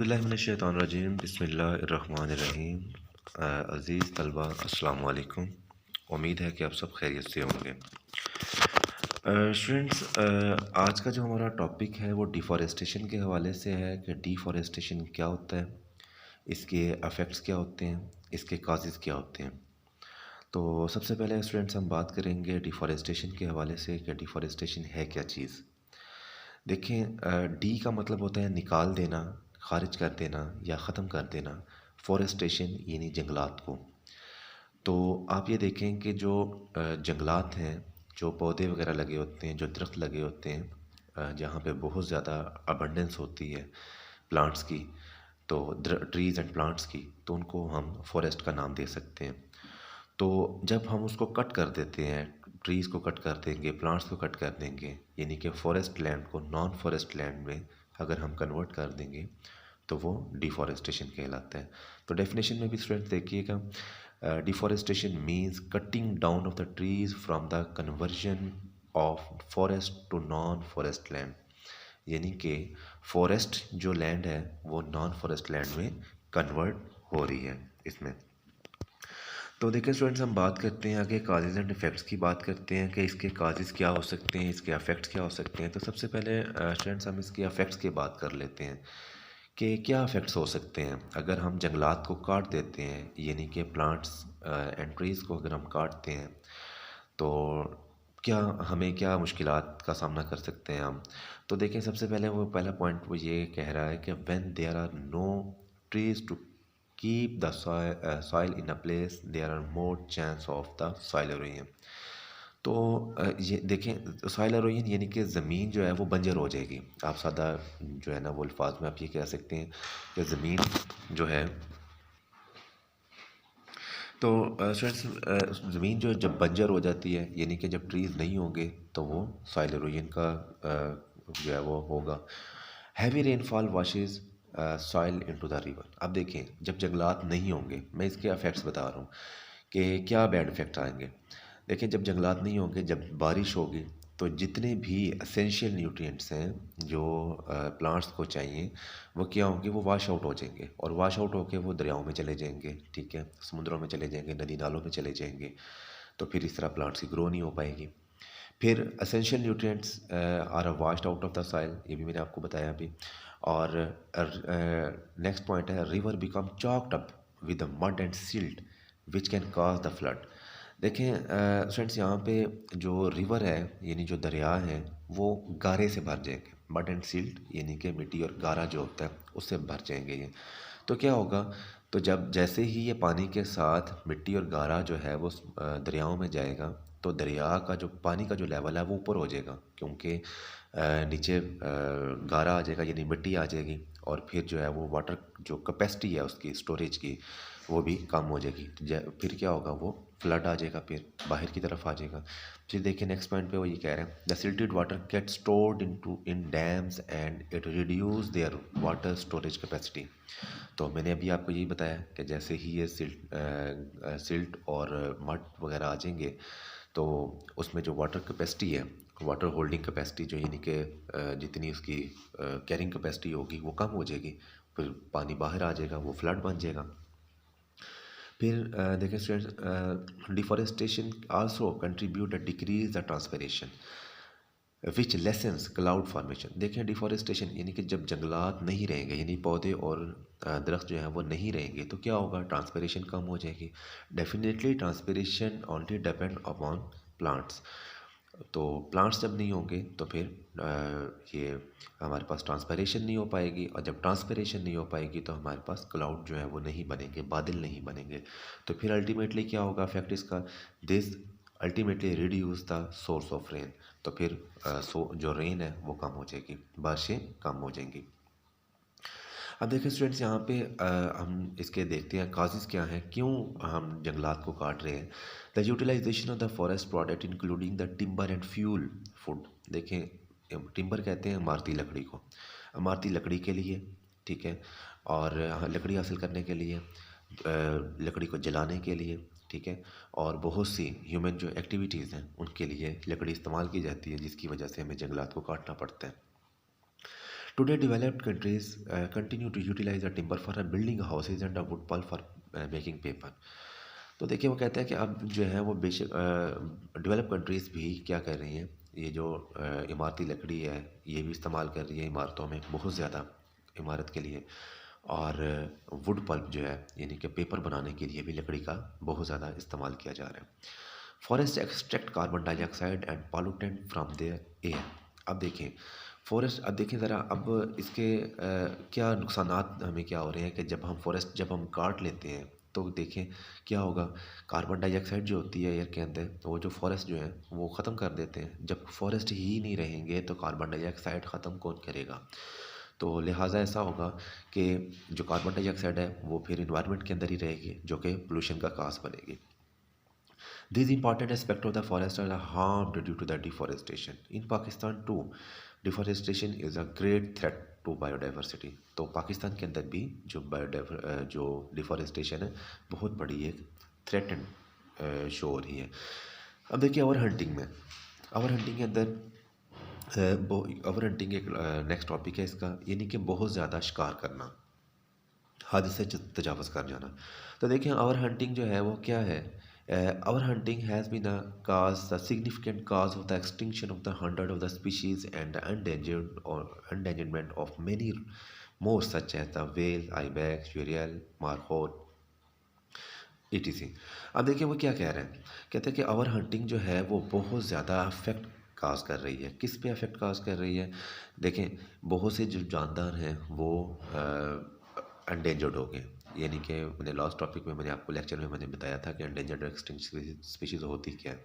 बिस्मिल्लाहिर्रहमानिर्रहीम बिस्मिल्लाहिर्रहमानिर्रहीम। अज़ीज़ तलबा अस्सलाम वालेकुम। उम्मीद है कि आप सब खैरियत से होंगे। स्टूडेंट्स, आज का जो हमारा टॉपिक है वो डिफ़ॉरेस्टेशन के हवाले से है कि डिफ़ॉरेस्टेशन क्या होता है, इसके अफ़ेक्ट्स क्या होते हैं, इसके काजेज़ क्या होते हैं। तो सबसे पहले स्टूडेंट्स हम बात करेंगे डिफ़ॉरेस्टेशन के हवाले से कि डिफ़ॉरेस्टेशन है क्या चीज़। देखें, डी का मतलब होता है निकाल देना, खारिज कर देना या ख़त्म कर देना। फॉरेस्टेशन यानी जंगलात को। तो आप ये देखें कि जो जंगलात हैं, जो पौधे वगैरह लगे होते हैं, जो दरख्त लगे होते हैं, जहाँ पे बहुत ज़्यादा अबंडेंस होती है प्लांट्स की, तो ट्रीज़ एंड प्लांट्स की, तो उनको हम फॉरेस्ट का नाम दे सकते हैं। तो जब हम उसको कट कर देते हैं, ट्रीज़ को कट कर देंगे, प्लांट्स को कट कर देंगे, यानी कि फॉरेस्ट लैंड को नॉन फॉरेस्ट लैंड में अगर हम कन्वर्ट कर देंगे तो वो डिफॉरेस्टेशन कहलाता है। तो डेफिनेशन में भी स्टूडेंट्स देखिएगा, deforestation means cutting down of the trees from the conversion of forest to non forest land, यानी कि फॉरेस्ट जो लैंड है वो नॉन फॉरेस्ट लैंड में कन्वर्ट हो रही है इसमें। तो देखिए स्टूडेंट्स, हम बात करते हैं आगे काजेज़ एंड इफ़ेक्ट्स की बात करते हैं कि इसके काजेज़ क्या हो सकते हैं, इसके अफेक्ट्स क्या हो सकते हैं। तो सबसे पहले स्टूडेंट्स हम इसके अफेक्ट्स की बात कर लेते हैं कि क्या अफेक्ट्स हो सकते हैं अगर हम जंगलात को काट देते हैं, यानी कि प्लांट्स एंड ट्रीज़ को अगर हम काटते हैं तो क्या हमें क्या मुश्किलात का सामना कर सकते हैं हम। तो देखें, सबसे पहले वो पहला पॉइंट वो ये कह रहा है कि when there are no trees to keep the soil in a place there are more chance of the soil erosion. तो ये देखें, सॉइल इरोजन यानी कि ज़मीन जो है वो बंजर हो जाएगी। आप सादा जो है ना वो अल्फाज में आप ये कह सकते हैं कि ज़मीन जो है, तो स्टूडेंट्स, ज़मीन जो जब बंजर हो जाती है, यानी कि जब ट्रीज़ नहीं होंगे, तो वो सॉइल इरोजन का जो है वो होगा। Heavy rainfall washes soil into the river. अब देखें, जब जंगलात नहीं होंगे, मैं इसके अफेक्ट्स बता रहा हूँ कि क्या बैड इफेक्ट आएंगे। देखिए, जब जंगलात नहीं होंगे, जब बारिश होगी, तो जितने भी एसेंशियल न्यूट्रिएंट्स हैं जो प्लांट्स को चाहिए, वो क्या होंगे, वो वॉश आउट हो जाएंगे, और वॉश आउट होके वो दरियाओं में चले जाएंगे, ठीक है, समुद्रों में चले जाएंगे, नदी नालों में चले जाएंगे। तो फिर इस तरह प्लांट्स की ग्रो नहीं हो पाएगी। फिर essential nutrients are washed out of the soil, ये भी मैंने आपको बताया अभी। और नेक्स्ट पॉइंट है, river become choked up with mud and silt which can cause the flood. देखें फ्रेंड्स, यहाँ पे जो रिवर है, यानी जो दरिया हैं, वो गारे से भर जाएंगे। मड एंड सिल्ट यानी कि मिट्टी और गारा जो होता है उससे भर जाएंगे ये। तो क्या होगा, तो जब जैसे ही ये पानी के साथ मिट्टी और गारा जो है वो दरियाओं में जाएगा, तो दरिया का जो पानी का जो लेवल है वो ऊपर हो जाएगा, क्योंकि नीचे गारा आ जाएगा, यानी मिट्टी आ जाएगी, और फिर जो है वो वाटर जो कैपेसिटी है उसकी स्टोरेज की वो भी कम हो जाएगी। फिर क्या होगा, वो फ्लड आ जाएगा, फिर बाहर की तरफ आ जाएगा। फिर देखिए नेक्स्ट पॉइंट पे वो ये कह रहे हैं, the silted water get stored in dams and it reduce their water storage capacity. तो मैंने अभी आपको यही बताया कि जैसे ही ये सिल्ट और मड वगैरह आ जाएंगे, तो उसमें जो वाटर कैपेसिटी है, वाटर होल्डिंग कैपेसिटी जो, यानी कि जितनी उसकी कैरिंग कैपेसिटी होगी वो कम हो जाएगी, फिर पानी बाहर आ जाएगा, वो फ्लड बन जाएगा। फिर देखिए students, deforestation also contribute decrease the transpiration which lessons cloud formation. देखें, डिफॉरेस्टेशन यानी कि जब जंगलात नहीं रहेंगे, यानी पौधे और दरख्त जो हैं वो नहीं रहेंगे, तो क्या होगा, ट्रांसपरेशन कम हो जाएगी। Definitely transpiration only depend upon plants. तो प्लांट्स जब नहीं होंगे तो फिर ये हमारे पास ट्रांसपरेशन नहीं हो पाएगी, और जब ट्रांसपरेशन नहीं हो पाएगी तो हमारे पास क्लाउड जो है वो नहीं बनेंगे, बादल नहीं बनेंगे। तो फिर अल्टीमेटली क्या होगा इफेक्ट इसका, this ultimately reduce the source of rain. तो फिर जो रेन है वो कम हो जाएगी, बारिशें कम हो जाएंगी। अब देखिए स्टूडेंट्स, यहाँ पे हम इसके देखते हैं काजेज़ क्या हैं, क्यों हम जंगलात को काट रहे हैं। The utilization of the forest product including the timber and fuel food. देखें, टिम्बर कहते हैं इमारती लकड़ी को, इमारती लकड़ी के लिए, ठीक है, और लकड़ी हासिल करने के लिए, लकड़ी को जलाने के लिए, ठीक है, और बहुत सी ह्यूमन जो एक्टिविटीज़ हैं उनके लिए लकड़ी इस्तेमाल की जाती है, जिसकी वजह से हमें जंगलात को काटना पड़ता है। Today developed countries continue to utilize the timber for building houses and wood pulp for making paper. तो देखिए वो कहते हैं कि अब जो है वो बेशक डेवलप कंट्रीज़ भी क्या कर रही हैं, ये जो इमारती लकड़ी है ये भी इस्तेमाल कर रही है इमारतों में बहुत ज़्यादा इमारत के लिए। और वुड पल्प जो है यानी कि पेपर बनाने के लिए भी लकड़ी का बहुत ज़्यादा इस्तेमाल किया जा रहा है। Forest extract carbon dioxide and pollutant from their air. अब देखें फॉरेस्ट, अब देखें ज़रा, अब इसके क्या नुकसानात हमें क्या हो रहे हैं कि जब हम फॉरेस्ट जब हम काट लेते हैं तो देखें क्या होगा। कार्बन डाइऑक्साइड जो होती है एयर के अंदर, तो वो जो फॉरेस्ट जो है वो ख़त्म कर देते हैं। जब फॉरेस्ट ही नहीं रहेंगे तो कार्बन डाइऑक्साइड ख़त्म कौन करेगा। तो लिहाजा ऐसा होगा कि जो कार्बन डाइऑक्साइड है वो फिर इन्वायरमेंट के अंदर ही रहेगी, जो कि पोल्यूशन का कास बनेगी। These important aspects of the forest are harmed due to the deforestation. In Pakistan too, deforestation is a great threat to biodiversity. तो पाकिस्तान के अंदर भी जो डिफॉरेस्टेशन है बहुत बड़ी एक थ्रेट शो हो रही है। अब देखिए ओवर हंटिंग में, ओवर हंटिंग के अंदर ओवर हंटिंग एक नेक्स्ट टॉपिक है इसका, यानी कि बहुत ज़्यादा शिकार करना, हद से तजावज़ कर जाना। तो देखिए ओवर हंटिंग जो है वो क्या है। Over hunting has been a cause the significant cause of the extinction of the hundred of the species and endangerment of many more such as the whale, ibex, urial, markhor, ETC। अब देखिए वो क्या कह रहे हैं, कहते हैं कि ओवर हंटिंग जो है वो बहुत ज़्यादा अफेक्ट काज कर रही है। किस पे अफेक्ट काज कर रही है। देखें बहुत से जो जानदार हैं वो एंडेंजर्ड हो गए, यानी कि मैंने लास्ट टॉपिक में मैंने आपको लेक्चर में मैंने बताया था कि एंडेंजर्ड एक्सटिंक्ट स्पीशीज़ होती क्या है।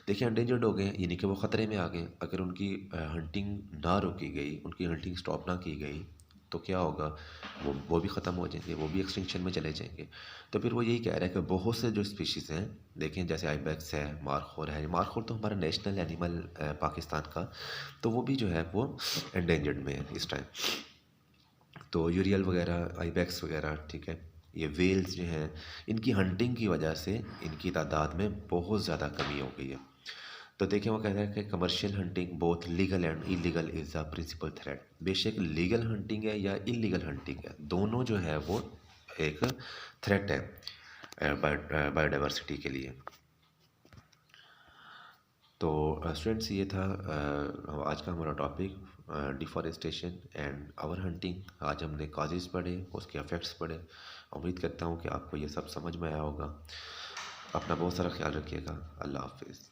देखिए एंडेंजर्ड हो गए यानी कि वो ख़तरे में आ गए। अगर उनकी हंटिंग ना रोकी गई, उनकी हंटिंग स्टॉप ना की गई तो क्या होगा, वो भी ख़त्म हो जाएंगे, वो भी एक्सटिंक्शन में चले जाएंगे। तो फिर वो यही कह रहा है कि बहुत से जो स्पीशीज़ हैं, देखें जैसे आइबैक्स है, मारखोर है। मारखोर तो हमारा नेशनल एनिमल पाकिस्तान का, तो वो भी जो है वो एंडेंजर्ड में है इस टाइम। तो यूरियल वगैरह, आइबैक्स वगैरह, ठीक है, ये वेल्स जो हैं इनकी हंटिंग की वजह से इनकी तादाद में बहुत ज़्यादा कमी हो गई है। तो देखिए वो कहता है कि commercial hunting both legal and illegal is the principal threat. बेशक लीगल हंटिंग है या इलीगल हंटिंग है, दोनों जो है वो एक थ्रेट है बायोडाइवर्सिटी के लिए। तो स्टूडेंट्स ये था आज का हमारा topic deforestation and over hunting. आज हमने काजेज़ पढ़े, उसके इफ़ेक्ट्स पढ़े। उम्मीद करता हूँ कि आपको ये सब समझ में आया होगा। अपना बहुत सारा ख्याल रखिएगा। अल्लाह हाफिज़।